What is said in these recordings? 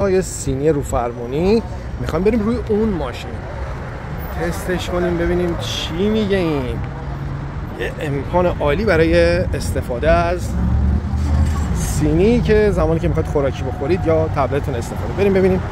یه سینی رو فرمونی میخوایم بریم روی اون ماشین تستش کنیم ببینیم چی میگه. این یه امکان عالی برای استفاده از سینی که زمانی که میخواید خوراکی بخورید یا تبلتتون استفاده. بریم ببینیم.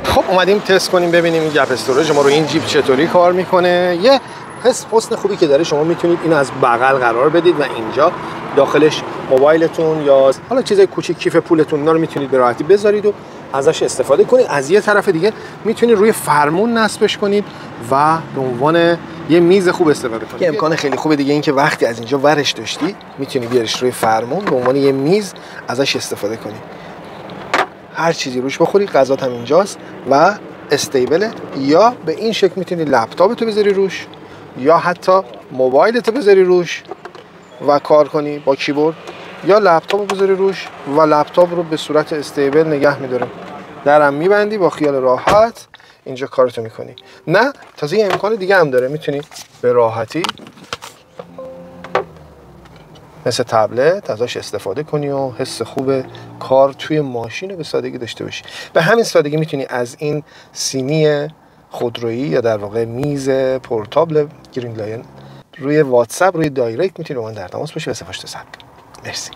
خب اومدیم تست کنیم ببینیم این گپ استوریج ما رو این جیپ چطوری کار میکنه. یه حسن خوبی که داره، شما میتونید اینو از بغل قرار بدید و اینجا داخلش موبایلتون یا حالا چیزای کوچیک کیف پولتون اینا رو میتونید به راحتی بذارید و ازش استفاده کنید. از یه طرف دیگه میتونید روی فرمون نصبش کنید و به عنوان یه میز خوب استفاده کنید. یه امکان خیلی خوبه دیگه این که وقتی از اینجا ورش داشتی میتونی بیاریش روی فرمون به عنوان یه میز ازش استفاده کنی. هر چیزی روش بخوری، غذات هم اینجاست و استیبله. یا به این شکل میتونی لپتاپتو بذاری روش یا حتی موبایلتو بذاری روش و کار کنی با کیبورد، یا لپتاپو بذاری روش و لپتاپ رو به صورت استیبل نگه می‌داره. درم میبندی با خیال راحت اینجا کارتو میکنی. نه تازه یه امکان دیگه هم داره، میتونی به راحتی مثل تبلت ازش استفاده کنی و حس خوب کار توی ماشین به سادگی داشته باشی. به همین سادگی میتونی از این سینی خودرویی یا در واقع میز پورتابل گرین لاین روی واتساپ روی دایرکت میتونی با من در تماس باشی و صفحه‌اش رو ثبت کنی. مرسی.